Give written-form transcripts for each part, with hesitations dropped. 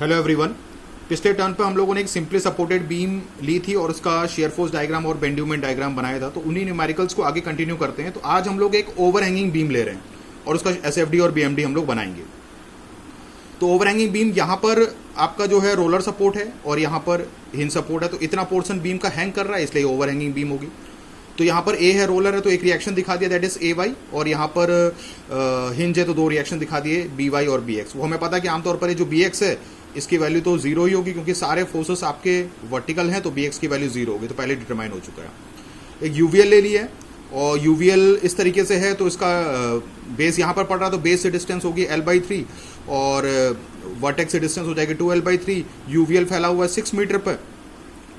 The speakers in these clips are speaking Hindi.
Hello everyone. पिछले टर्न पे हम लोगों ने एक सिंपली सपोर्टेड बीम ली थी और उसका शेयर फोर्स डायग्राम और बेंड्यूमेंट डायग्राम बनाया था, तो उन्हीं न्यूमेरिकल्स को आगे कंटिन्यू करते हैं। तो आज हम लोग एक ओवरहैंगिंग बीम ले रहे हैं और उसका एसएफडी और बीएमडी हम लोग बनाएंगे। तो ओवरहैंगिंग बीम यहाँ पर आपका जो है रोलर सपोर्ट है और यहाँ पर हिंज सपोर्ट है, तो इतना पोर्शन बीम का हैंग कर रहा है, इसलिए ओवरहैंगिंग बीम होगी। तो यहाँ पर ए है, रोलर है, तो एक रिएक्शन दिखा दिया, दैट इज ए वाई, और यहाँ पर हिंज है तो दो रिएक्शन दिखा दिए बी वाई और बी एक्स। वो हमें पता है कि आमतौर पर ये जो बी एक्स है इसकी वैल्यू तो जीरो ही होगी, क्योंकि सारे फोर्सेस आपके वर्टिकल हैं, तो बी एक्स की वैल्यू जीरो होगी, तो पहले डिटरमाइन हो चुका है। एक यूवीएल ले लिया है और यूवीएल इस तरीके से है, तो इसका बेस यहाँ पर पड़ रहा है, तो बेस से डिस्टेंस होगी L/3 और वर्टेक्स से डिस्टेंस हो जाएगी 2L/3। यूवीएल फैला हुआ है 6 मीटर पर,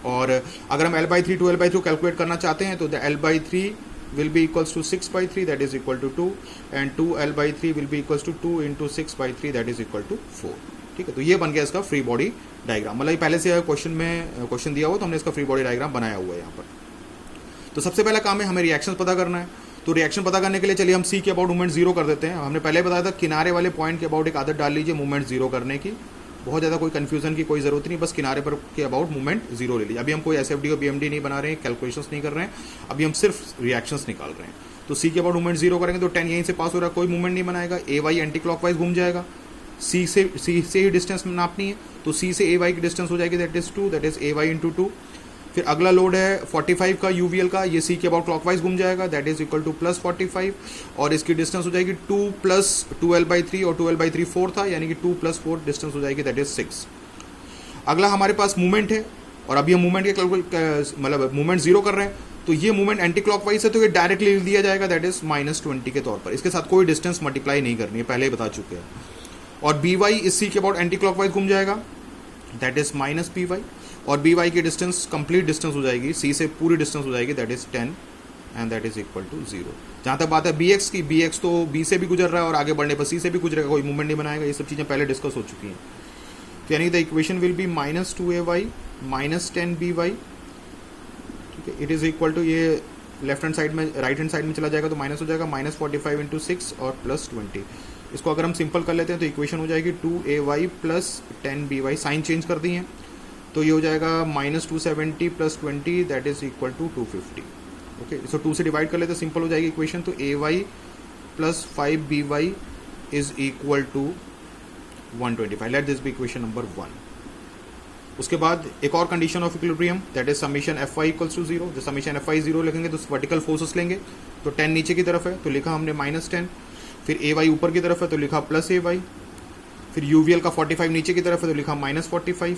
और अगर हम L/3 2L/3 कैलकुलेट करना चाहते हैं तो the L/3 will be equals to 6/3, that is equal to 2, and 2L/3 will be equals to 2 into 6/3, that is equal to 4। ठीक है, तो ये बन गया इसका फ्री बॉडी डायग्राम। मतलब पहले से क्वेश्चन दिया हुआ, तो हमने इसका फ्री बॉडी डायग्राम बनाया हुआ है यहाँ पर। तो सबसे पहला काम है हमें रिएक्शन पता करना है। तो रिएक्शन पता करने के लिए चलिए हम सी के अबाउट मूवमेंट जीरो कर देते हैं। हमने पहले बताया था किनारे वाले पॉइंट के अबाउट एक आदत डाल लीजिए मूवमेंट जीरो करने की। बहुत ज़्यादा कोई कंफ्यूजन की कोई जरूरत नहीं, बस किनारे पर के अबाउट मूवमेंट जीरो ले लीजिए। अभी हम कोई एसएफडी और बीएमडी नहीं बना रहे हैं, कैलकुलेशंस नहीं कर रहे हैं, अभी हम सिर्फ रिएक्शंस निकाल रहे हैं। तो सी के अबाउट मूवमेंट जीरो करेंगे तो 10 यहीं से पास हो रहा है, कोई मूवमेंट नहीं बनाएगा। ए वाई एंटी क्लॉकवाइज घूम जाएगा, सी से ही डिस्टेंस नापनी है, तो सी से ए वाई की डिस्टेंस हो जाएगी, that is 2, that is A Y into 2। फिर अगला लोड है 45 का यूवीएल का, ये सी के अबाउट क्लॉकवाइज घूम जाएगा, that is equal two plus 45, और इसकी डिस्टेंस हो जाएगी 2 प्लस 2L/3, और 2L/3 4 था, यानी कि 2 प्लस 4 डिस्टेंस हो जाएगी, दैट इज 6। अगला हमारे पास मूवमेंट है, और अभी हम मूवमेंट के मतलब मूवमेंट जीरो कर रहे हैं, तो ये मूवमेंट एंटी क्लॉकवाइज है, तो ये डायरेक्टली लिख दिया जाएगा, दैट इज -20 के तौर पर। इसके साथ कोई डिस्टेंस मल्टीप्लाई नहीं करनी है, पहले ही बता चुके हैं। और बी वाई इस सी के अबाउट एंटी क्लॉकवाइज घूम जाएगा, that is minus B Y, और बी वाई की डिस्टेंस कंप्लीट डिस्टेंस हो जाएगी, सी से पूरी डिस्टेंस हो जाएगी, that is 10, and that is equal to 0। जहाँ तक बात है बी एक्स की, बी एक्स तो बी से भी गुजर रहा है और आगे बढ़ने पर सी से भी गुजरेगा, कोई मूवमेंट नहीं बनाएगा। ये सब चीज़ें पहले डिस्कस हो चुकी हैं। तो यानी the equation will B -2ay -10by। ठीक है, इट इज इक्वल टू, ये लेफ्ट हैंड साइड में राइट हैंड साइड में चला जाएगा तो माइनस हो जाएगा, -45 इंटू 6 और +20। इसको अगर हम सिंपल कर लेते हैं तो इक्वेशन हो जाएगी 2ay + 10by। साइन चेंज कर दी है, तो ये हो जाएगा -270 + 20, that is equal to 250। Okay, इसको 2 से डिवाइड कर लेते हैं, सिंपल हो जाएगी इक्वेशन। तो ay + 5by is equal to 125। Let this be equation number 1। उसके बाद एक और condition of equilibrium, that is summation Fy equals to 0। जब समीशन Fy 0 लिखेंगे तो वर्टिकल फोर्सेस लेंगे, तो 10 नीचे की तरफ है तो लिखा हमने -10, फिर ay ऊपर की तरफ है तो लिखा +ay, फिर यूवीएल का 45 नीचे की तरफ है तो लिखा -45।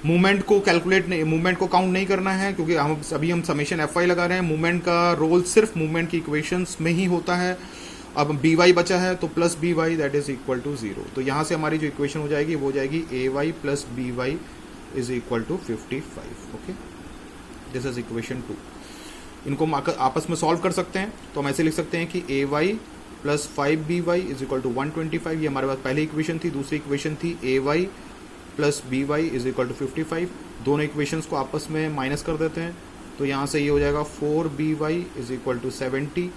मूवमेंट को कैलकुलेट नहीं, मूवमेंट को काउंट नहीं करना है, क्योंकि हम समीशन Fy लगा रहे हैं। मूवमेंट का रोल सिर्फ मूवमेंट की इक्वेशंस में ही होता है। अब बी वाई बचा है तो plus B Y, that is equal to 0। तो यहाँ से हमारी जो इक्वेशन हो जाएगी वो हो जाएगी A y + B y is equal to 55। Okay, this is equation 2। इनको आपस में सॉल्व कर सकते हैं, तो हम ऐसे लिख सकते हैं कि A y + 5by is equal to 125। ये हमारे पास पहली इक्वेशन थी। दूसरी इक्वेशन थी A y + B y is equal to 55। दोनों इक्वेशंस को आपस में माइनस कर देते हैं, तो यहाँ से ये हो जाएगा 4by इज इक्वल टू 70।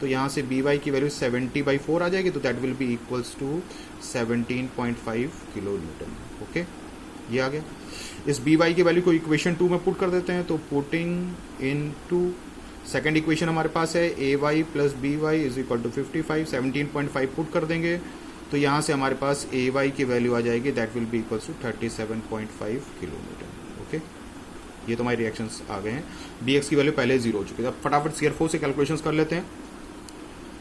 तो यहाँ से बी वाई की वैल्यू 70/4 आ जाएगी, तो that will be equals to 17.5 kilo newton. Okay, ये आ गया। इस बी वाई की वैल्यू को इक्वेशन 2 में पुट कर देते हैं, तो putting in to second equation हमारे पास है A y + B y is equal to 55, 17.5 put कर देंगे, तो यहाँ से हमारे पास ए वाई की वैल्यू आ जाएगी, that will be equals to 37.5 kilo newton. Okay, ये तो हमारे रिएक्शंस आ गए हैं। बी एक्स की वैल्यू पहले 0 हो चुकी है। अब फटाफट शियर फोर्स से कैलकुलेशंस कर लेते हैं।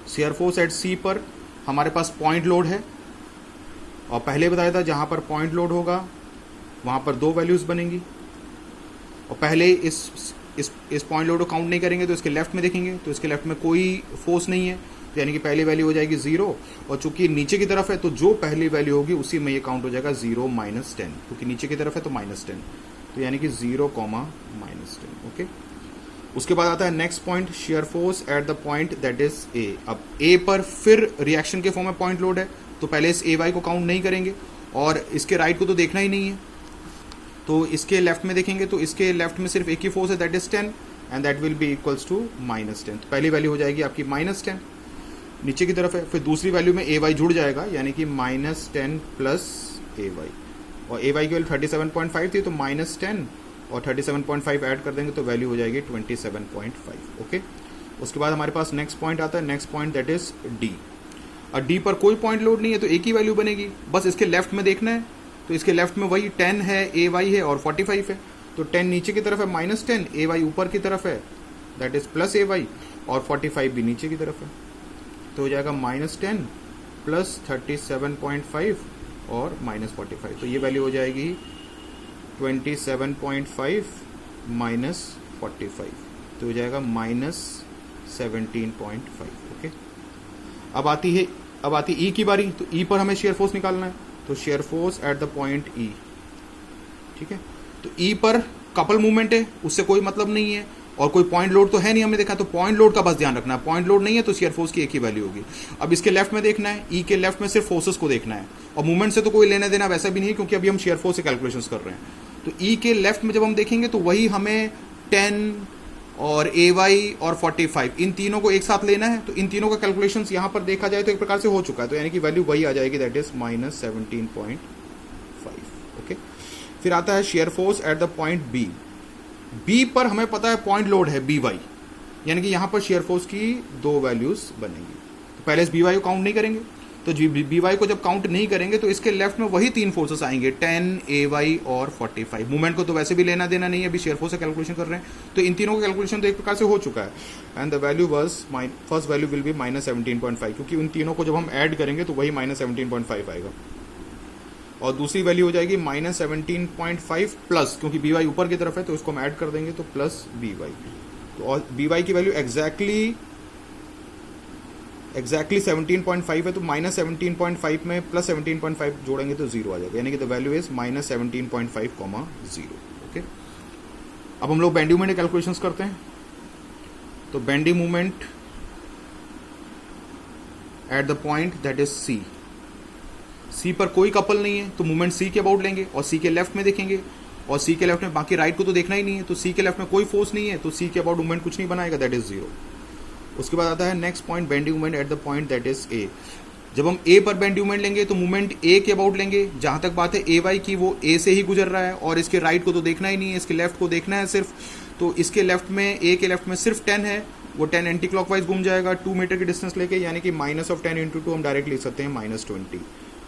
शियर फोर्स एट सी पर हमारे पास पॉइंट लोड है, और पहले बताया था जहां पर पॉइंट लोड होगा वहां पर 2 वैल्यूज बनेंगी, और पहले इस पॉइंट लोड को काउंट नहीं करेंगे तो इसके लेफ्ट में देखेंगे, तो इसके लेफ्ट में कोई फोर्स नहीं है, तो यानी कि पहली वैल्यू हो जाएगी 0, और चूंकि नीचे की तरफ है तो जो पहली वैल्यू होगी उसी में ये काउंट हो जाएगा 0 - 10, क्योंकि नीचे की तरफ है तो -10, तो यानी कि 0, -10। ओके, उसके बाद आता है next point, shear force at the point that is ए। अब ए पर फिर रिएक्शन के फॉर्म में पॉइंट लोड है, तो पहले इस ए वाई को काउंट नहीं करेंगे, और इसके राइट को तो देखना ही नहीं है, तो इसके लेफ्ट में देखेंगे तो इसके लेफ्ट में सिर्फ एक ही फोर्स है, that is 10, and that will be equals to -10। तो पहली वैल्यू हो जाएगी आपकी -10, नीचे की तरफ है। फिर दूसरी वैल्यू में ए वाई जुड़ जाएगा, यानी कि -10 + ए वाई, और ए वाई की वैल्यू 37.5 थी तो -10 और 37.5 ऐड कर देंगे तो वैल्यू हो जाएगी 27.5। ओके, उसके बाद हमारे पास नेक्स्ट पॉइंट आता है, next point that is D. और डी पर कोई पॉइंट लोड नहीं है तो एक ही वैल्यू बनेगी, बस इसके लेफ्ट में देखना है। तो इसके लेफ्ट में वही 10 है, ए वाई है और 45 है। तो 10 नीचे की तरफ है -10, ए वाई ऊपर की तरफ है that is plus A Y, और 45 भी नीचे की तरफ है। तो हो जाएगा -10 प्लस 37.5 और -45। तो ये वैल्यू हो जाएगी 27.5 माइनस 45, तो हो जाएगा -17.5। ओके, अब आती ई की बारी। तो ई पर हमें शेयर फोर्स निकालना है, तो share force at the point ई। ठीक है, तो ई पर कपल मूवमेंट है, उससे कोई मतलब नहीं है, और कोई पॉइंट लोड तो है नहीं हमने देखा, तो पॉइंट लोड का बस ध्यान रखना है। पॉइंट लोड नहीं है तो शेयर फोर्स की एक ही वैल्यू होगी। अब इसके लेफ्ट में देखना है, ई के लेफ्ट में सिर्फ फोर्सेस को देखना है, और मूवमेंट से तो कोई लेना देना वैसा भी नहीं है क्योंकि अभी हम शेयर फोर्स से कैलकुलेशंस कर रहे हैं। तो ई के लेफ्ट में जब हम देखेंगे तो वही हमें 10 और ए वाई और 45 इन तीनों को एक साथ लेना है। तो इन तीनों का कैलकुलेशंस यहाँ पर देखा जाए तो एक प्रकार से हो चुका है, तो यानी कि वैल्यू वही आ जाएगी दैट इज -17.5। ओके, फिर आता है shear force at the point B. B पर हमें पता है पॉइंट लोड है बी वाई, यानी कि यहां पर शेयर फोर्स की दो वैल्यूज बनेंगी। तो पहले इस बी वाई को काउंट नहीं करेंगे, तो बी वाई को जब काउंट नहीं करेंगे तो इसके लेफ्ट में वही तीन फोर्सेस आएंगे 10, ए वाई और 45। मूवमेंट को तो वैसे भी लेना देना नहीं है, अभी शेयर फोर्स से कैलकुलेशन कर रहे हैं, तो इन तीनों का कैलकुलेशन तो एक प्रकार से हो चुका है। And the value was first value will B -17.5, क्योंकि उन तीनों को जब हम ऐड करेंगे तो वही -17.5 आएगा। और दूसरी वैल्यू हो जाएगी -17.5 प्लस, क्योंकि बी वाई ऊपर की तरफ है तो इसको हम ऐड कर देंगे तो प्लस बी वाई। तो और बी वाई की वैल्यू एग्जैक्टली 17.5 है, तो -17.5 में प्लस 17.5 जोड़ेंगे तो 0 आ जाएगा, यानी कि द वैल्यू इज -17.5, 0। ओके, अब हम लोग बेंडिंग मूवमेंट कैलकुलेशंस करते हैं। तो bending movement at the point that is C. C पर कोई कपल नहीं है तो मूवमेंट सी के अबाउट लेंगे और सी के लेफ्ट में देखेंगे, और सी के लेफ्ट में बाकी राइट को तो देखना ही नहीं है, तो सी के लेफ्ट में कोई फोर्स नहीं है तो सी के अबाउट मूवमेंट कुछ नहीं बनाएगा, दैट इज 0। उसके बाद आता है next point bending movement at the point that is ए। जब हम ए पर बेंडिंग मूवमेंट लेंगे तो मूवमेंट ए के अबाउट लेंगे। जहां तक बात है ए वाई की, वो ए से ही गुजर रहा है और इसके राइट को तो देखना ही नहीं है, इसके लेफ्ट को देखना है सिर्फ। तो इसके लेफ्ट में, ए के लेफ्ट में सिर्फ 10 है, वो 10 एंटी क्लॉकवाइज घूम जाएगा 2 मीटर की डिस्टेंस लेके, यानी कि -10 × 2 हम डायरेक्ट लिख सकते हैं -20।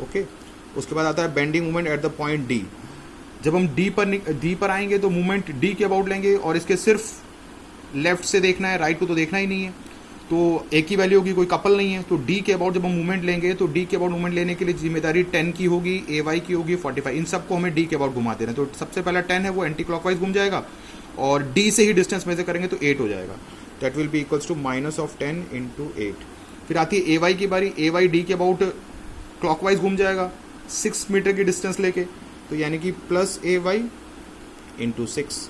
ओके, उसके बाद आता है bending movement at the point D. जब हम डी पर आएंगे तो मूवमेंट डी के अबाउट लेंगे और इसके सिर्फ लेफ्ट से देखना है, राइट को तो देखना ही नहीं है, तो एक ही वैल्यू होगी, कोई कपल नहीं है। तो डी के अबाउट जब हम मूवमेंट लेंगे तो डी के अबाउट मूवमेंट लेने के लिए जिम्मेदारी 10 की होगी, ए वाई की होगी 45, इन सबको हमें डी के अबाउट घुमा देना है। तो सबसे पहला 10 है वो एंटी क्लॉकवाइज घूम जाएगा, और डी से ही डिस्टेंस मेजर करेंगे तो 8 हो जाएगा, that will be equals to -10 × 8। फिर आती है ए वाई की बारी। ए वाई डी के अबाउट क्लॉकवाइज घूम जाएगा 6 मीटर की डिस्टेंस लेके, तो यानी कि प्लस ए वाई × 6।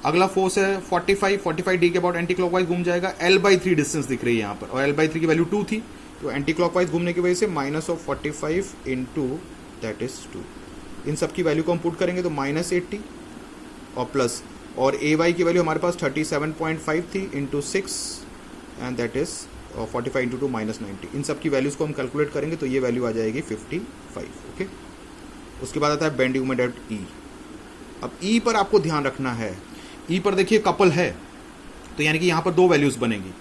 अगला फोर्स है 45 डी के अबाउट एंटी क्लॉकवाइज घूम जाएगा, L/3 डिस्टेंस दिख रही है यहाँ पर, और L/3 की वैल्यू 2 थी, तो एंटी क्लॉकवाइज घूमने की वजह से -45 × दैट इज 2। इन सब की वैल्यू को हम पुट करेंगे तो -80 और प्लस, और ए वाई की वैल्यू हमारे पास 37.5 थी × 6 एंड दैट इज 45 × 2 -90। इन सब की वैल्यूज को हम कैलकुलेट करेंगे तो ये वैल्यू आ जाएगी 55। ओके, उसके बाद आता है बेंडिंग मूवमेंट एट ई। अब ई पर आपको ध्यान रखना है, ई पर देखिए कपल है, तो यानी कि यहाँ पर दो वैल्यूज बनेगी,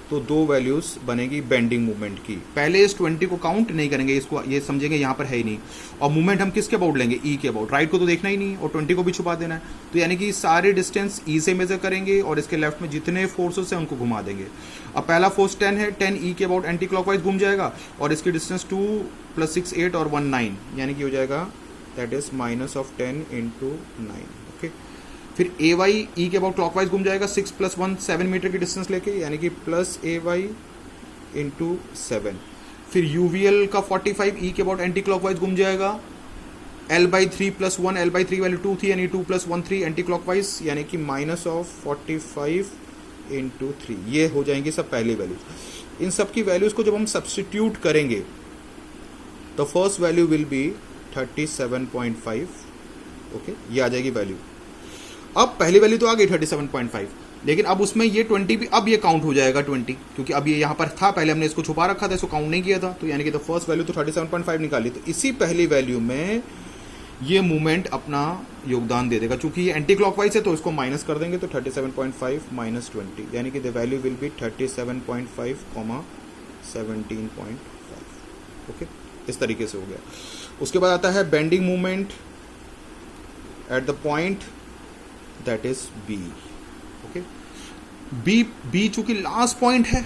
तो दो वैल्यूज बनेगी बेंडिंग मूवमेंट की। पहले इस 20 को काउंट नहीं करेंगे, इसको ये समझेंगे यहाँ पर है ही नहीं, और मूवमेंट हम किसके अबाउट लेंगे, ई के अबाउट। राइट को तो देखना ही नहीं और 20 को भी छुपा देना है, तो यानी कि सारे डिस्टेंस ई से मेजर करेंगे और इसके लेफ्ट में जितने फोर्सेस हैं उनको घुमा देंगे। अब पहला फोर्स 10 है, 10 ई के अबाउट एंटी क्लॉकवाइज घूम जाएगा, और इसकी डिस्टेंस 2 + 6 8 और 1 9, यानी कि हो जाएगा दैट इज -10 × 9। ओके, फिर ए वाई ई के अबाउट क्लॉकवाइज घूम जाएगा 6 + 1 7 मीटर की डिस्टेंस लेके, यानी कि प्लस ए वाई × 7। फिर यूवीएल का 45 ई के अबाउट एंटी क्लॉकवाइज घूम जाएगा, L/3 + 1, L/3 वैल्यू 2 थी, यानी 2 + 1 3 एंटी क्लॉकवाइज, यानी कि -45 × 3। ये हो जाएंगे सब पहली वैल्यूज। इन सब की वैल्यूज को जब हम सब्सटीट्यूट करेंगे तो first value will be 37.5। Okay, ये आ जाएगी वैल्यू। अब पहली वैल्यू तो आ गई 37.5, लेकिन अब उसमें ये 20 भी, अब ये काउंट हो जाएगा 20, क्योंकि अब ये यहाँ पर था, पहले हमने इसको छुपा रखा था, इसको काउंट नहीं किया था, तो यानी कि द फर्स्ट वैल्यू तो 37.5 निकाली। तो इसी पहली वैल्यू में ये मूवमेंट अपना योगदान दे देगा। चूंकि ये एंटी क्लॉकवाइज है तो इसको माइनस कर देंगे, तो 37.5 माइनस 20 यानी कि the value will be 37.5 comma 17.5। Okay, इस तरीके से हो गया। उसके बाद आता है bending movement at the point that is B. Okay, B चूंकि लास्ट पॉइंट है,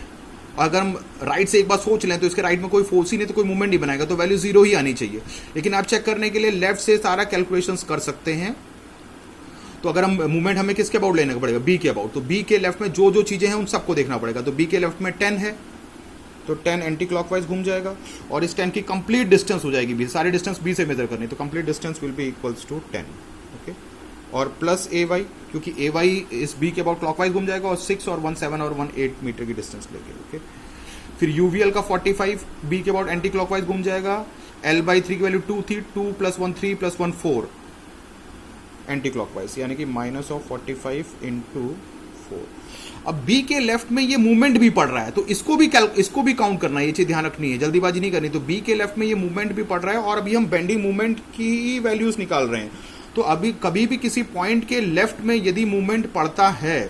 अगर हम राइट से एक बार सोच लें तो इसके राइट में कोई फोर्स ही नहीं तो कोई मूवमेंट नहीं बनाएगा, तो वैल्यू 0 ही आनी चाहिए। लेकिन आप चेक करने के लिए लेफ्ट से सारा कैलकुलेशंस कर सकते हैं। तो अगर हम मूवमेंट हमें किसके अबाउट लेने का पड़ेगा, बी के अबाउट, तो बी के लेफ्ट में जो जो चीजें हैं उन सबको देखना पड़ेगा। तो बी के लेफ्ट में 10 है, तो 10 एंटी क्लॉकवाइज घूम जाएगा और इस 10 की कंप्लीट डिस्टेंस हो जाएगी बी, सारी डिस्टेंस बी से मेजर करनी, तो complete distance will be equals to 10। Okay, और प्लस ए वाई, क्योंकि ए वाई इस बी के अबाउट क्लॉकवाइज घूम जाएगा और 6 और 1 7 और 1 8 मीटर की डिस्टेंस लेके। ओके, फिर यूवीएल का 45 बी के अबाउट एंटी क्लॉकवाइज घूम जाएगा, एल बाई 3 की वैल्यू 2 थी, 2 + 1 3 + 1 4 एंटी क्लॉकवाइज, यानी कि -45 × 4। अब बी के लेफ्ट में ये मूवमेंट भी पड़ रहा है, तो इसको भी काउंट करना है, ये चीज ध्यान रखनी है, जल्दीबाजी नहीं करनी। तो बी के लेफ्ट में ये मूवमेंट भी पड़ रहा है और अभी हम बेंडिंग मूवमेंट की वैल्यूज निकाल रहे हैं। तो अभी कभी भी किसी पॉइंट के लेफ्ट में यदि मूवमेंट पड़ता है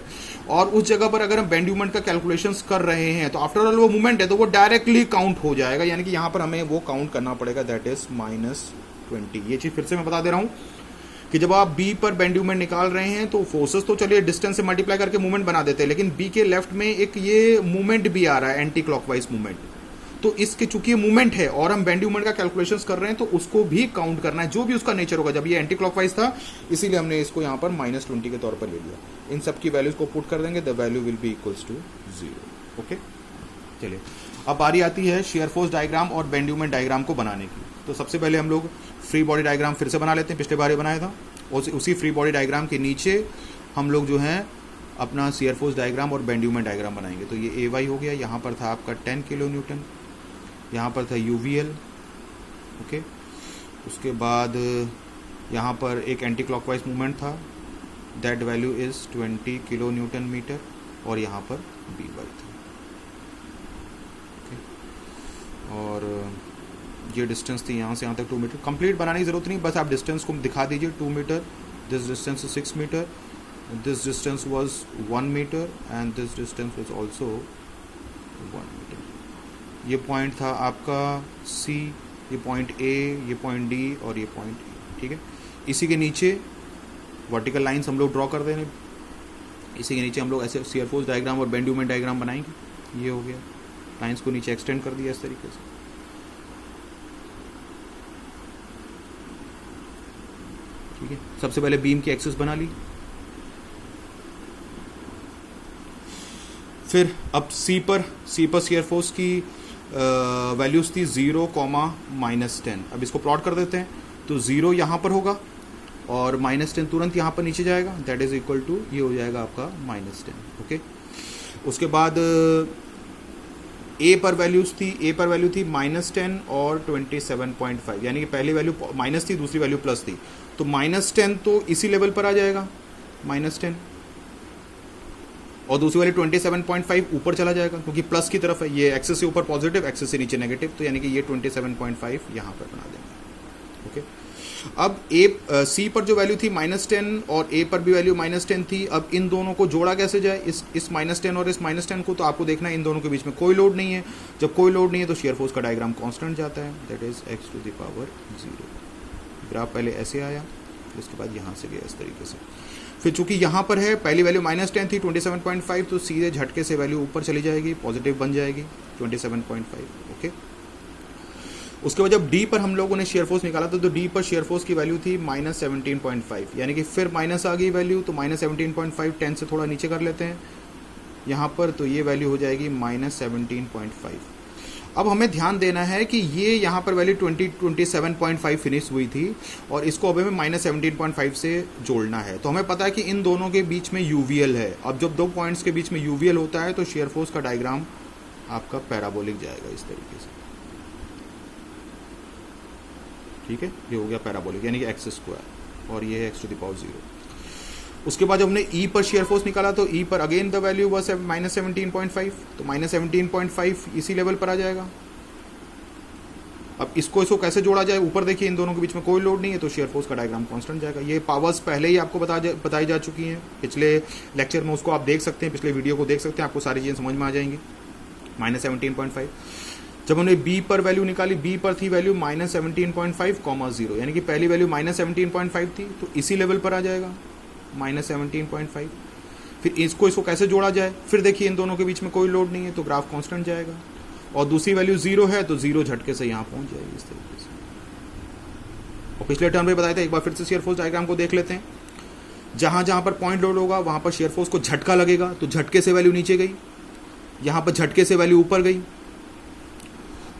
और उस जगह पर अगर हम बेंड मूवमेंट का कैलकुलेशंस कर रहे हैं, तो आफ्टर ऑल वो मूवमेंट है तो वो डायरेक्टली काउंट हो जाएगा, यानी कि यहां पर हमें वो काउंट करना पड़ेगा, दैट इज -20। ये चीज फिर से मैं बता दे रहा हूं कि जब आप बी पर बेंड मूवमेंट निकाल रहे हैं तो फोर्सेस तो चलिए डिस्टेंस से मल्टीप्लाई करके मूवमेंट बना देते हैं, लेकिन बी के लेफ्ट में एक ये मूवमेंट भी आ रहा है, एंटी क्लॉकवाइज मूवमेंट। तो इसके चूंकि ये मूवमेंट है और हम बेंड मूवमेंट का कैलकुलेशंस कर रहे हैं, तो उसको भी काउंट करना है, जो भी उसका नेचर होगा। जब ये एंटी क्लॉकवाइज था इसीलिए हमने इसको यहाँ पर -20 के तौर पर ले लिया। इन सब की वैल्यूज को पुट कर देंगे, the value will be equals to 0। Okay, चलिए अब बारी आती है शेयर फोर्स डायग्राम और बेंड मूवमेंट डायग्राम को बनाने की। तो सबसे पहले हम लोग फ्री बॉडी डायग्राम फिर से बना लेते हैं, पिछले बार बनाया था, और उसी फ्री बॉडी डायग्राम के नीचे हम लोग जो है अपना शेयर फोर्स डायग्राम और बेंड मूवमेंट डायग्राम बनाएंगे। तो ये ए वाई हो गया, यहाँ पर था आपका 10 किलो न्यूटन, यहाँ पर था यूवीएल। ओके, उसके बाद यहाँ पर एक एंटी क्लॉकवाइज मूवमेंट था, that value is 20 kilo newton metre, और यहाँ पर बी वाई था। ओके, और ये डिस्टेंस थी यहाँ से यहाँ तक 2 मीटर। कंप्लीट बनाने की जरूरत नहीं, बस आप डिस्टेंस को दिखा दीजिए, 2 metre, this distance is 6 metre, this distance was 1 metre and this distance was also 1 metre. ये पॉइंट था आपका सी, ये पॉइंट ए, ये पॉइंट डी और ये पॉइंट ए। ठीक है, इसी के नीचे वर्टिकल लाइंस हम लोग ड्रॉ कर देंगे, इसी के नीचे हम लोग ऐसे शेयर फोर्स डायग्राम और बेंड मूवमेंट डायग्राम बनाएंगे। ये हो गया, लाइंस को नीचे एक्सटेंड कर दिया इस तरीके से। ठीक है, सबसे पहले बीम की एक्सिस बना ली, फिर अब सी पर शेयर फोर्स की वैल्यूज थी 0, -10। अब इसको प्लॉट कर देते हैं, तो 0 यहाँ पर होगा और -10 तुरंत यहाँ पर नीचे जाएगा, दैट इज इक्वल टू ये हो जाएगा आपका -10। ओके, उसके बाद ए पर वैल्यू थी -10 और 27.5, यानी कि पहली वैल्यू माइनस थी, दूसरी वैल्यू प्लस थी, तो -10 तो इसी लेवल पर आ जाएगा, -10, और दूसरी वाली 27.5 ऊपर चला जाएगा, क्योंकि प्लस की तरफ है, ये एक्सेस से ऊपर पॉजिटिव, एक्सेस से नीचे नेगेटिव, तो यानी कि ये 27.5 यहाँ पर बना देंगे। ओके, अब ए सी पर जो वैल्यू थी -10 और ए पर भी वैल्यू -10 थी, अब इन दोनों को जोड़ा कैसे जाए, इस -10 और इस -10 को, तो आपको देखना है इन दोनों के बीच में कोई लोड नहीं है। जब कोई लोड नहीं है तो शेयर फोर्स का डायग्राम कांस्टेंट जाता है, दैट इज x⁴। ग्राफ पहले ऐसे आया, उसके बाद यहाँ से गया इस तरीके से। फिर चूंकि यहाँ पर है पहली वैल्यू -10 थी 27.5, तो सीधे झटके से वैल्यू ऊपर चली जाएगी, पॉजिटिव बन जाएगी 27.5। ओके, उसके बाद जब डी पर हम लोगों ने शेयर फोर्स निकाला था, तो डी पर शेयर फोर्स की वैल्यू थी -17.5, यानी कि फिर माइनस आ गई वैल्यू, तो -17.5 10 से थोड़ा नीचे कर लेते हैं यहाँ पर, तो ये वैल्यू हो जाएगी -17.5। अब हमें ध्यान देना है कि ये यहाँ पर वैल्यू 27.5 फिनिश हुई थी और इसको अब हमें -17.5 से जोड़ना है। तो हमें पता है कि इन दोनों के बीच में यूवीएल है। अब जब दो पॉइंट्स के बीच में यूवीएल होता है तो शेयर फोर्स का डायग्राम आपका पैराबोलिक जाएगा इस तरीके से। ठीक है, ये हो गया पैराबोलिक, यानी कि x², और ये है x⁴। उसके बाद जब हमने ई पर शेयर फोर्स निकाला तो ई पर अगेन द वैल्यू वाज -17.5, तो -17.5 इसी लेवल पर आ जाएगा। अब इसको कैसे जोड़ा जाए, ऊपर देखिए इन दोनों के बीच में कोई लोड नहीं है तो शेयर फोर्स का डायग्राम कांस्टेंट जाएगा। ये पावर्स पहले ही आपको बताई जा चुकी हैं पिछले लेक्चर में, उसको आप देख सकते हैं, पिछले वीडियो को देख सकते हैं, आपको सारी चीज़ें समझ में आ जाएंगी। -17.5 जब हमने बी पर वैल्यू निकाली, बी पर थी वैल्यू -17.5, 0, यानी कि पहली वैल्यू -17.5 थी तो इसी लेवल पर आ जाएगा -17.5। फिर इसको कैसे जोड़ा जाए, फिर देखिए इन दोनों के बीच में कोई लोड नहीं है तो ग्राफ कांस्टेंट जाएगा, और दूसरी वैल्यू 0 है तो 0 झटके से यहाँ पहुंच जाएगी इस तरीके से। और पिछले टर्म में बताया था, एक बार फिर से शेयर फोर्स डायग्राम को देख लेते हैं। जहां जहां पर पॉइंट लोड होगा वहां पर शेयर फोर्स को झटका लगेगा तो झटके से वैल्यू नीचे गई, यहां पर झटके से वैल्यू ऊपर गई,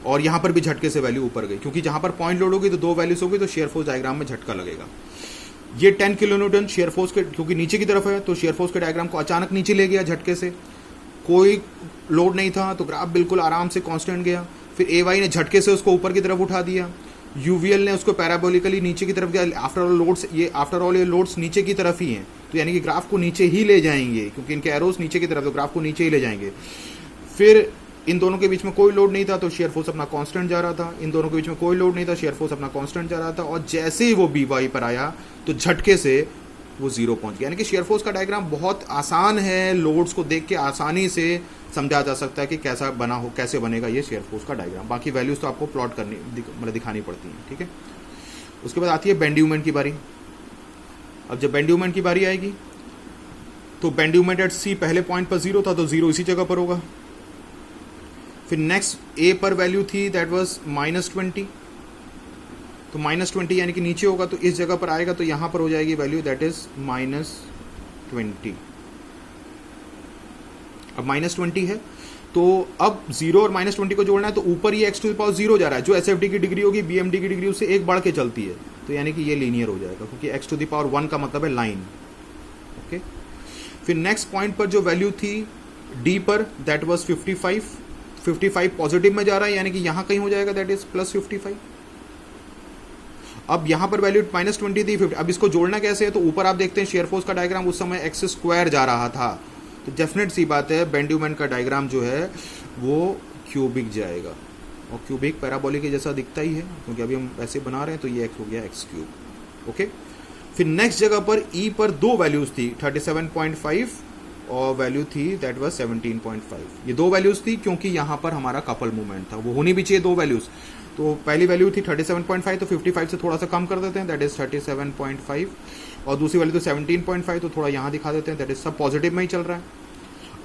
और यहां पर भी झटके से वैल्यू ऊपर गई, क्योंकि जहां पर पॉइंट लोड होगी तो दो वैल्यूज होगी तो शेयर फोर्स डायग्राम में झटका लगेगा। ये 10 किलो न्यूटन शेयर फोर्स के, क्योंकि नीचे की तरफ है तो शेयर फोर्स के डायग्राम को अचानक नीचे ले गया झटके से, कोई लोड नहीं था तो ग्राफ बिल्कुल आराम से कांस्टेंट गया। फिर ए वाई ने झटके से उसको ऊपर की तरफ उठा दिया, यूवीएल ने उसको पैराबोलिकली नीचे की तरफ गया। आफ्टर ऑल ये लोड्स नीचे की तरफ ही हैं, तो यानी कि ग्राफ को नीचे ही ले जाएंगे, क्योंकि इनके एरोस नीचे की तरफ, तो ग्राफ को नीचे ही ले जाएंगे। फिर इन दोनों के बीच में कोई लोड नहीं था तो शेयर फोर्स अपना कांस्टेंट जा रहा था, इन दोनों के बीच में कोई लोड नहीं था, शेयर फोर्स अपना कांस्टेंट जा रहा था, और जैसे ही वो बी वाई पर आया तो झटके से वो 0 पहुंच गया। यानी कि शेयर फोर्स का डायग्राम बहुत आसान है, लोड्स को देख के आसानी से समझा जा सकता है कि कैसा बना हो, कैसे बनेगा ये शेयर फोर्स का डायग्राम। बाकी वैल्यूज तो आपको प्लॉट करनी मतलब दिखानी पड़ती हैं, ठीक है। उसके बाद आती है बेंड्यूमेंट की बारी। अब जब बेंड्यूमेंट की बारी आएगी तो बेंड्यूमेंट एट सी पहले पॉइंट पर 0 था तो 0 इसी जगह पर होगा। फिर नेक्स्ट ए पर वैल्यू थी दैट वाज -20, तो -20 यानी कि नीचे होगा तो इस जगह पर आएगा तो यहां पर हो जाएगी वैल्यू दैट इज -20। अब -20 है तो अब 0 और -20 को जोड़ना है तो ऊपर ही x⁴0 जा रहा है, जो SFD की डिग्री होगी BMD की डिग्री उससे एक बढ़ के चलती है, तो यानी कि ये लीनियर हो जाएगा, क्योंकि x⁴1 का मतलब है लाइन। ओके, फिर नेक्स्ट पॉइंट पर जो वैल्यू थी D पर दैट वाज 55 पॉजिटिव में जा रहा है, यानी कि यहां कहीं हो जाएगा दैट इज +55। अब यहां पर वैल्यू -20 थी 50। अब इसको जोड़ना कैसे है, तो ऊपर आप देखते हैं शेयर फोर्स का डायग्राम उस समय x² जा रहा था, तो डेफिनेट सी बात है बेंड्यूमेंट का डायग्राम जो है वो क्यूबिक जाएगा, और क्यूबिक पैराबोलिक के जैसा दिखता ही है, क्योंकि अभी हम ऐसे बना रहे हैं तो ये x हो गया x³। ओके, फिर नेक्स्ट जगह पर E पर दो वैल्यूज थी 37.5 और वैल्यू थी दैट वाज 17.5। ये दो वैल्यूज थी क्योंकि यहां पर हमारा कपल मूवमेंट था, वो होनी भी चाहिए दो वैल्यूज। तो पहली वैल्यू थी 37.5 तो 55 से थोड़ा सा कम कर देते हैं दैट इज 37.5, और दूसरी वैल्यू तो 17.5 तो थोड़ा यहाँ दिखा देते हैं दैट इज सब पॉजिटिव में ही चल रहा है।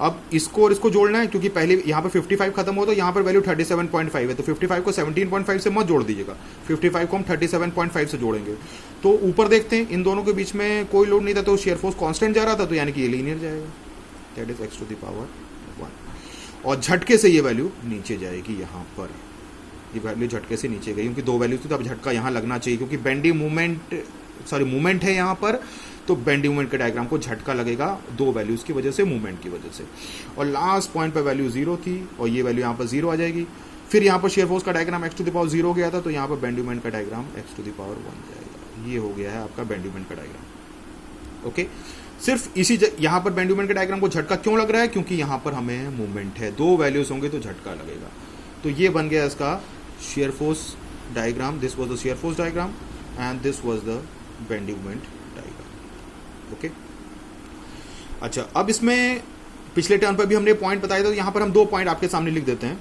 अब इसको और इसको जोड़ना है, क्योंकि पहले यहाँ पर 55 खत्म हो तो यहाँ पर वैल्यू 37.5 है, तो 55 को 17.5 से मत जोड़ दीजिएगा, 55 को हम 37.5 से जोड़ेंगे। तो ऊपर देखते हैं इन दोनों के बीच में कोई लोड नहीं था तो शेयर फोर्स कांस्टेंट जा रहा था, तो यानी कि ये लीनियर जाएगा दैट इज x⁴1, और झटके से ये वैल्यू नीचे जाएगी। यहाँ पर ये वैल्यू झटके से नीचे गई, क्योंकि दो वैल्यू थी तो अब झटका यहाँ लगना चाहिए, क्योंकि बेंडिंग मूवमेंट है यहाँ पर, तो बेंडिंग मूवमेंट के डायग्राम को झटका लगेगा दो वैल्यूज की वजह से, मूवमेंट की वजह से। और लास्ट पॉइंट पर वैल्यू 0 थी और ये वैल्यू यहाँ पर 0 आ जाएगी। फिर यहाँ पर शेयर फोर्स का डायग्राम x⁴0 गया था तो यहाँ पर बेंडिंग मूवमेंट का डायग्राम x⁴1 जाएगा। ये हो गया है आपका बेंडिंग मूवमेंट का डायग्राम। ओके, सिर्फ इसी यहाँ पर बेंडिंग मूवमेंट के डायग्राम को झटका क्यों लग रहा है, क्योंकि यहाँ पर हमें मूवमेंट है, दो वैल्यूज होंगे तो झटका लगेगा। तो ये बन गया इसका share force diagram. This was the share force diagram and this was the bending movement diagram. Okay, अच्छा, अब इसमें पिछले टर्म पर भी हमने पॉइंट बताया था, तो यहां पर हम दो पॉइंट आपके सामने लिख देते हैं।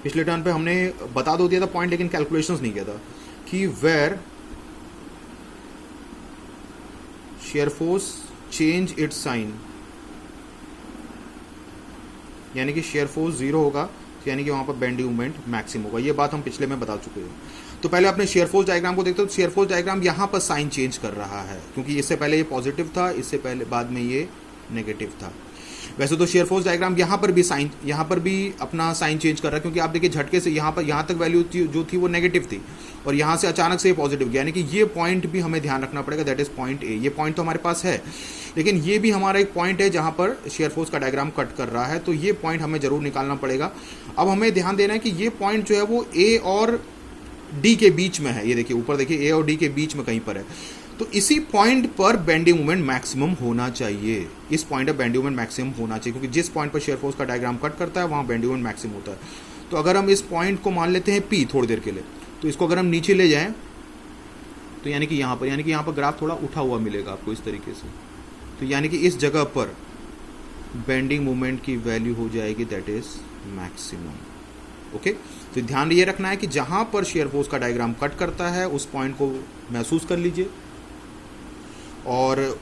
पिछले टर्म पे हमने बता दो दिया था पॉइंट, लेकिन कैलकुलेशंस नहीं किया था कि where shear force change its sign, यानी कि शेयर फोर्स 0 होगा तो यानी कि वहां पर बेंडिंग मूवमेंट मैक्सिमम होगा। ये बात हम पिछले में बता चुके हैं। तो पहले अपने शेयर फोर्स डायग्राम को देखते हो, तो शेयर फोर्स डायग्राम यहां पर साइन चेंज कर रहा है, क्योंकि इससे पहले ये पॉजिटिव था, इससे पहले बाद में ये नेगेटिव था। वैसे तो शेयर फोर्स डायग्राम यहाँ पर भी अपना साइन चेंज कर रहा है, क्योंकि आप देखिए झटके से यहाँ तक वैल्यू जो थी वो नेगेटिव थी और यहाँ से अचानक से ये पॉजिटिव गया, यानी कि ये पॉइंट भी हमें ध्यान रखना पड़ेगा, दैट इज पॉइंट ए। ये पॉइंट तो हमारे पास है, लेकिन ये भी हमारा एक पॉइंट है जहाँ पर शेयर फोर्स का डायग्राम कट कर रहा है, तो ये पॉइंट हमें जरूर निकालना पड़ेगा। अब हमें ध्यान देना है कि ये पॉइंट जो है वो ए और डी के बीच में है। ये देखिए ऊपर देखिए ए और डी के बीच में कहीं पर है, तो इसी पॉइंट पर बेंडिंग मूवमेंट मैक्सिमम होना चाहिए। इस पॉइंट पर बेंडिंग मूवमेंट मैक्सिमम होना चाहिए, क्योंकि जिस पॉइंट पर शेयर फोर्स का डायग्राम कट करता है वहां बेंडिंग मूवमेंट मैक्सिमम होता है। तो अगर हम इस पॉइंट को मान लेते हैं P थोड़ी देर के लिए, तो इसको अगर हम नीचे ले जाएं तो यानी कि यहाँ पर ग्राफ थोड़ा उठा हुआ मिलेगा आपको इस तरीके से। तो यानी कि इस जगह पर बेंडिंग मोमेंट की वैल्यू हो जाएगी दैट इज मैक्सिमम। ओके, तो ध्यान ये रखना है कि जहां पर शेयर फोर्स का डायग्राम कट करता है उस पॉइंट को महसूस कर लीजिए और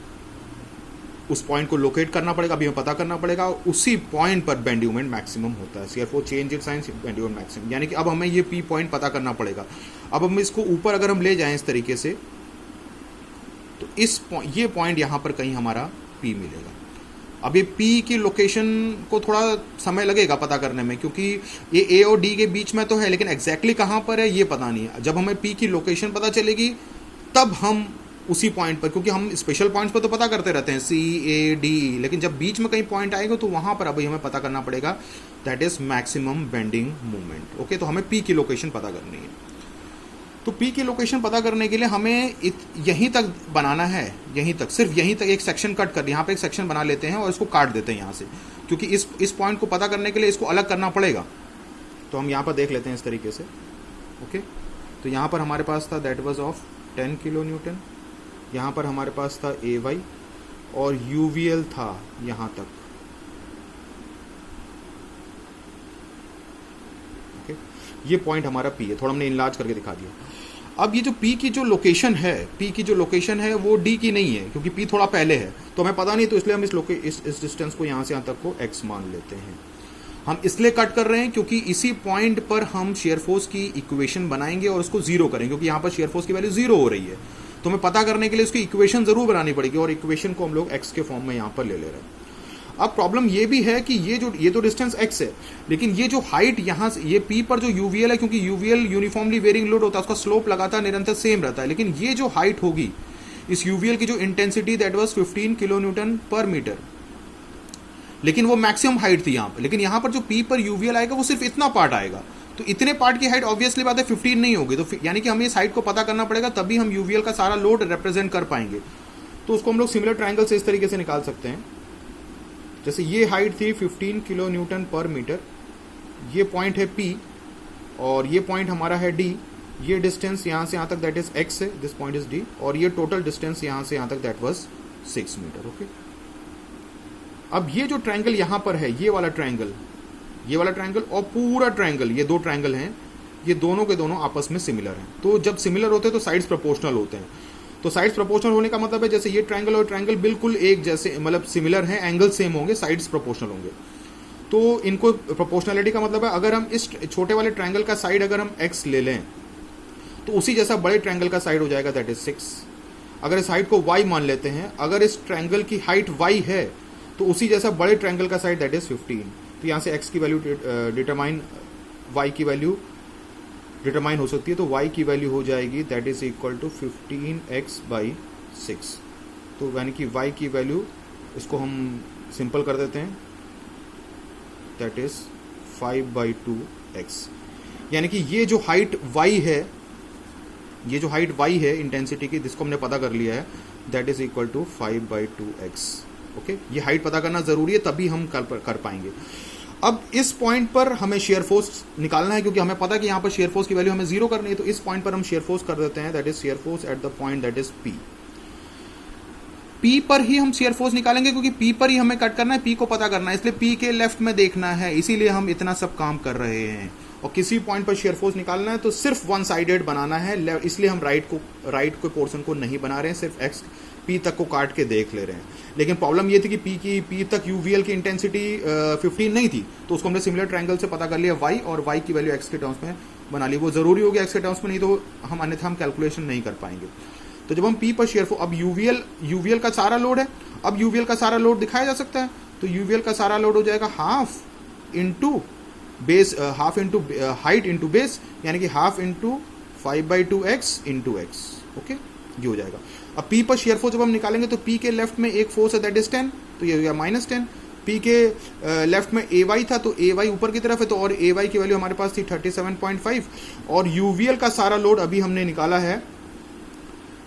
उस पॉइंट को लोकेट करना पड़ेगा, अभी हमें पता करना पड़ेगा, उसी पॉइंट पर बेंडिंग मोमेंट मैक्सिमम होता है। Shear force change its sign, bending moment maximum, यानी कि अब हमें ये P पॉइंट पता करना पड़ेगा। अब हम इसको ऊपर अगर हम ले जाएं इस तरीके से तो ये पॉइंट यहां पर कहीं हमारा P मिलेगा। अब ये P की लोकेशन को थोड़ा समय लगेगा पता करने में, क्योंकि ये A और D के बीच में तो है, लेकिन एग्जैक्टली कहां पर है ये पता नहीं है। जब हमें P की लोकेशन पता चलेगी तब हम उसी पॉइंट पर, क्योंकि हम स्पेशल पॉइंट्स पर तो पता करते रहते हैं C A D, लेकिन जब बीच में कहीं पॉइंट आएगा तो वहां पर अभी हमें पता करना पड़ेगा that is maximum bending moment. Okay, तो हमें P की लोकेशन पता करनी है। तो P की लोकेशन पता करने के लिए हमें यहीं तक बनाना है, यहीं तक, सिर्फ यहीं तक एक सेक्शन कट कर, यहाँ पे एक सेक्शन बना लेते हैं और इसको काट देते हैं यहाँ से, क्योंकि इस पॉइंट को पता करने के लिए इसको अलग करना पड़ेगा। तो हम यहाँ पर देख लेते हैं इस तरीके से। ओके, तो यहाँ पर हमारे पास था that was of 10 kilo Newton, यहाँ पर हमारे पास था AY और UVL था यहाँ तक। ओके, ये पॉइंट हमारा P है, थोड़ा हमने इनलार्ज करके दिखा दिया। अब ये जो P की जो लोकेशन है वो D की नहीं है, क्योंकि P थोड़ा पहले है तो हमें पता नहीं, तो इसलिए हम इस डिस्टेंस को यहाँ से यहाँ तक को X मान लेते हैं। हम इसलिए कट कर रहे हैं क्योंकि इसी पॉइंट पर हम शेयर फोर्स की इक्वेशन बनाएंगे और उसको जीरो करेंगे, क्योंकि यहाँ पर शेयर फोर्स की वैल्यू जीरो हो रही है। तो हमें पता करने के लिए उसकी इक्वेशन जरूर बनानी पड़ेगी और इक्वेशन को हम लोग X के फॉर्म में यहाँ पर ले रहे हैं। अब प्रॉब्लम ये भी है कि ये तो डिस्टेंस X है, लेकिन ये जो हाइट यहाँ से ये P पर जो UVL है, क्योंकि UVL यूनिफॉर्मली वेरिंग लोड होता है, उसका स्लोप लगातार निरंतर सेम रहता है, लेकिन ये जो हाइट होगी इस UVL की जो intensity that was 15 kilo Newton पर मीटर, लेकिन वो मैक्सिमम हाइट थी यहाँ पर। लेकिन यहाँ पर जो P पर UVL आएगा वो सिर्फ इतना पार्ट आएगा, तो इतने पार्ट की हाइट ऑब्वियसली बात है 15 नहीं होगी। तो यानी कि हमें इस हाइट को पता करना पड़ेगा, तभी हम UVL का सारा लोड रिप्रेजेंट कर पाएंगे। तो उसको हम लोग सिमिलर ट्रायंगल से इस तरीके से निकाल सकते हैं। जैसे ये हाइट थी 15 किलो न्यूटन पर मीटर, ये पॉइंट है P और ये पॉइंट हमारा है D, ये डिस्टेंस यहाँ से यहाँ तक दैट इज X है, दिस पॉइंट इज D, और ये टोटल डिस्टेंस यहाँ से यहाँ तक दैट वाज 6 मीटर। ओके, अब ये जो ट्रायंगल यहाँ पर है, ये वाला ट्रायंगल और पूरा ट्रायंगल, ये दो ट्रायंगल हैं, ये दोनों के दोनों आपस में सिमिलर हैं। तो जब सिमिलर होते हैं तो साइड्स प्रोपोर्शनल होते हैं। तो साइड्स प्रोपोर्शनल होने का मतलब है जैसे ये ट्रायंगल और ट्रायंगल बिल्कुल एक जैसे, मतलब सिमिलर हैं, एंगल सेम होंगे, साइड्स प्रोपोर्शनल होंगे। तो इनको प्रोपोर्शनलिटी का मतलब है अगर हम इस छोटे वाले ट्रायंगल का साइड अगर हम X ले लें तो उसी जैसा बड़े ट्रायंगल का साइड हो जाएगा दैट इज 6। अगर इस हाइट को Y मान लेते हैं, अगर इस ट्रायंगल की हाइट Y है तो उसी जैसा बड़े ट्रायंगल का साइड दैट इज 15। तो यहाँ से X की वैल्यू डिटरमाइन, Y की वैल्यू डिटरमाइन हो सकती है, तो Y की वैल्यू हो जाएगी that is equal to 15x/6। तो यानी कि Y की वैल्यू, इसको हम सिंपल कर देते हैं, दैट इज 5/2x। यानी कि ये जो हाइट Y है इंटेंसिटी की, जिसको हमने पता कर लिया है, that is equal to 5/2x। Okay, ये हाइट पता करना जरूरी है, तभी हम कर पाएंगे। अब इस पॉइंट पर हमें शेयर फोर्स निकालना है, क्योंकि हमें पता है कि यहाँ पर शेयर फोर्स की वैल्यू हमें जीरो करनी है। तो इस पॉइंट पर हम शेयर फोर्स कर देते हैं, that is share force at the point that is P पर ही हम शेयर फोर्स निकालेंगे, क्योंकि P पर ही हमें कट करना है, P को पता करना है, इसलिए P के लेफ्ट में देखना है, इसीलिए हम इतना सब काम कर रहे हैं। और किसी पॉइंट पर शेयर फोर्स निकालना है तो सिर्फ वन साइडेड बनाना है, इसलिए हम राइट को पोर्शन को नहीं बना रहे हैं, सिर्फ X P तक को काट के देख ले रहे हैं। लेकिन प्रॉब्लम ये थी कि P तक UVL की इंटेंसिटी 15 नहीं थी, तो उसको हमने सिमिलर ट्रायंगल से पता कर लिया Y, और Y की वैल्यू X के टर्म्स में बना ली। वो जरूरी होगी X के टर्म्स में, नहीं तो हम अन्यथा हम कैलकुलेशन नहीं कर पाएंगे। तो जब हम P पर शेयर फोर्स, अब UVL का सारा लोड है, अब UVL का सारा लोड दिखाया जा सकता है, तो UVL का सारा लोड हो जाएगा half into height into base, यानी कि half into 5/2x into x। Okay, ये हो जाएगा। अब P पर शेयर फोर्स जब हम निकालेंगे तो P के लेफ्ट में एक फोर्स है दैट इज 10, तो ये हो गया -10। P के लेफ्ट में AY था, तो AY ऊपर की तरफ है, तो और AY की वैल्यू हमारे पास थी 37.5, और UVL का सारा लोड अभी हमने निकाला है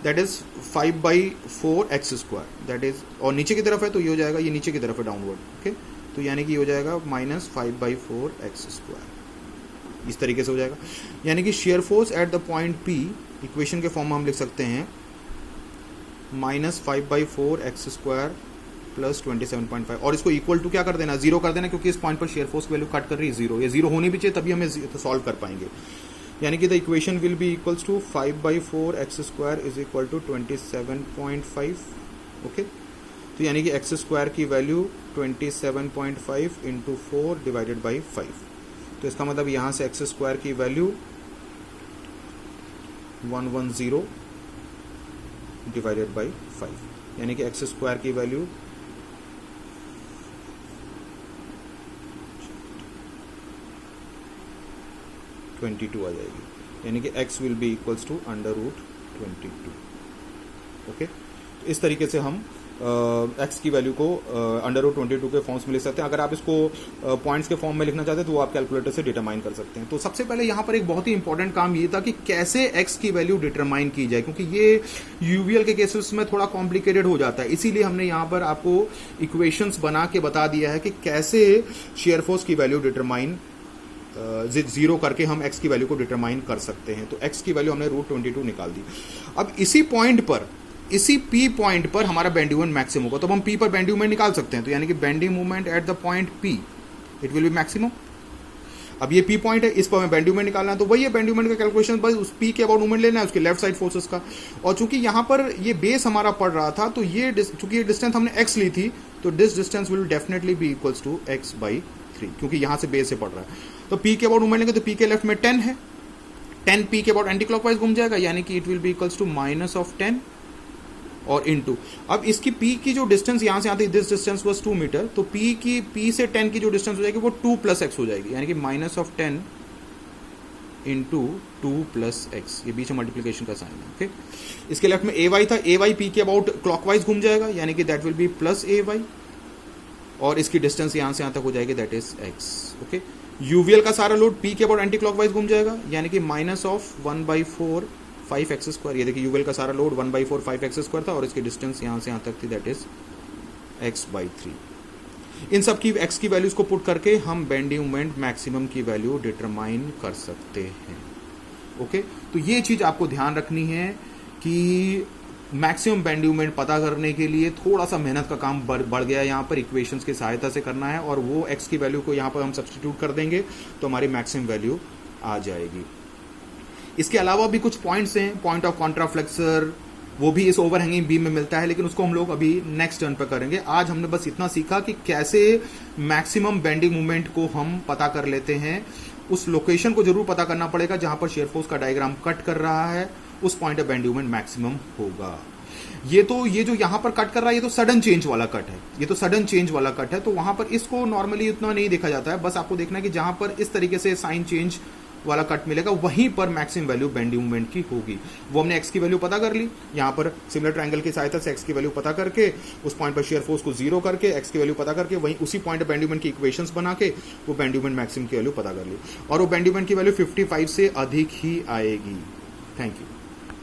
that is 5/4x², that is, और नीचे की तरफ है तो ये हो जाएगा, ये नीचे की तरफ है डाउनवर्ड। ओके, तो यानी कि ये हो जाएगा -5/4x²। इस तरीके से हो जाएगा। यानी कि share force at the point P equation के फॉर्म में हम लिख सकते हैं -5/4 x स्क्वायर प्लस 27.5, और इसको इक्वल टू क्या कर देना, 0 कर देना, क्योंकि इस पॉइंट पर शेयर फोर्स की वैल्यू कट कर रही है 0, ये 0 होनी भी चाहिए तभी हम सॉल्व कर पाएंगे। यानी कि the equation will be equals to 5/4 x square is equal to 27.5। Okay, तो यानी कि x स्क्वायर की वैल्यू 27.5 इंटू 4 डिवाइडेड बाई 5, तो इसका मतलब यहाँ से x स्क्वायर की वैल्यू 110 डिवाइडेड बाई 5, यानी कि x स्क्वायर की वैल्यू 22 आ जाएगी, यानी कि x will be equals to √22। Okay, तो इस तरीके से हम x की वैल्यू को √22 के फॉर्म्स में लिख सकते हैं। अगर आप इसको पॉइंट्स के फॉर्म में लिखना चाहते हैं तो वो आप कैलकुलेटर से डिटरमाइन कर सकते हैं। तो सबसे पहले यहाँ पर एक बहुत ही इंपॉर्टेंट काम ये था कि कैसे x की वैल्यू डिटरमाइन की जाए, क्योंकि ये यूवीएल के केसेस में थोड़ा कॉम्प्लिकेटेड हो जाता है, इसीलिए हमने यहाँ पर आपको इक्वेशंस बना के बता दिया है कि कैसे शेयर फोर्स की वैल्यू डिटरमाइन 0 करके हम x की वैल्यू को डिटरमाइन कर सकते हैं। तो x की वैल्यू हमने √22 निकाल दी। अब इसी पॉइंट पर, इसी P पॉइंट पर हमारा बेंडिंग मोमेंट मैक्सिमम होगा, तो हम P पर बेंडिंग मोमेंट निकाल सकते हैं। तो यानी कि bending moment at the point P it will B maximum. अब ये P पॉइंट है, इस पर हमें बेंडिंग मोमेंट निकालना है, तो वही है बेंडिंग मोमेंट का कैलकुलेशन, बस उस P के अबाउट मोमेंट लेना है, उसके लेफ्ट साइड फोर्सेस का। और चूंकि यहाँ पर ये बेस हमारा पड़ रहा था, तो ये चूंकि ये डिस्टेंस हमने x ली थी, तो this distance will definitely be equals to x/3, क्योंकि यहाँ से बेस से पड़ रहा है। तो P के अबाउट मोमेंट लेंगे तो P के लेफ्ट में 10 है, 10 P के अबाउट एंटी क्लॉकवाइज घूम जाएगा, यानी कि it will be equals to -10 और इनटू, अब इसकी P की जो डिस्टेंस यहां से आती है, दिस डिस्टेंस वाज 2 मीटर, तो P से 10 की जो डिस्टेंस हो जाएगी वो 2 + x हो जाएगी, यानी कि -10 इंटू 2 + x, ये बीच में मल्टीप्लीकेशन का साइन है। ओके, इसके लेफ्ट में ay था, ay P के अबाउट क्लॉकवाइज घूम जाएगा, यानी कि दैट विल बी +ay, और इसकी डिस्टेंस यहां से यहां तक हो जाएगी, that is x। Okay, UVL का सारा लोड P के अबाउट एंटी क्लॉकवाइज घूम जाएगा, यानी कि -1/4 5x स्क्वायर, ये देखिए यूवीएल का सारा लोड 1/4 5x स्क्वायर था, और इसकी डिस्टेंस यहां से यहां तक थी, दैट इज x/3। इन सब की x की वैल्यूज को पुट करके हम बेंडिंग मोमेंट मैक्सिमम की वैल्यू डिटरमाइन कर सकते हैं। ओके, तो ये चीज आपको ध्यान रखनी है कि मैक्सिमम बेंडिंग मोमेंट पता करने के लिए थोड़ा सा मेहनत का काम बढ़ गया, यहाँ पर इक्वेशंस की सहायता से करना है, और वो x की वैल्यू को यहाँ पर हम सब्स्टिट्यूट कर देंगे तो हमारी मैक्सिमम वैल्यू आ जाएगी। इसके अलावा भी कुछ पॉइंट्स हैं, पॉइंट ऑफ कॉन्ट्राफ्लेक्सर, वो भी इस ओवरहैंगिंग बीम में मिलता है, लेकिन उसको हम लोग अभी नेक्स्ट टर्न पर करेंगे। आज हमने बस इतना सीखा कि कैसे मैक्सिमम बेंडिंग मूवमेंट को हम पता कर लेते हैं। उस लोकेशन को जरूर पता करना पड़ेगा जहां पर शेयर फोर्स का डायग्राम कट कर रहा है, उस पॉइंट पर बेंडिंग मूवमेंट मैक्सिमम होगा। ये जो यहां पर कट कर रहा है, ये तो सडन चेंज वाला कट है, ये तो सडन चेंज वाला कट है, तो वहां पर इसको नॉर्मली उतना नहीं देखा जाता है। बस आपको देखना है कि जहां पर इस तरीके से साइन चेंज वाला कट मिलेगा, वहीं पर मैक्सिमम वैल्यू बेंडिंग मोमेंट की होगी। वो हमने x की वैल्यू पता कर ली, यहाँ पर सिमिलर ट्रायंगल की सहायता से x की वैल्यू पता करके, उस पॉइंट पर शेयर फोर्स को 0 करके x की वैल्यू पता करके, वहीं उसी पॉइंट पर बेंडिंग मोमेंट की इक्वेशंस बना के वो बेंडिंग मोमेंट मैक्सिमम की वैल्यू पता कर ली, और वो बेंडिंग मोमेंट की वैल्यू 55 से अधिक ही आएगी। Thank you.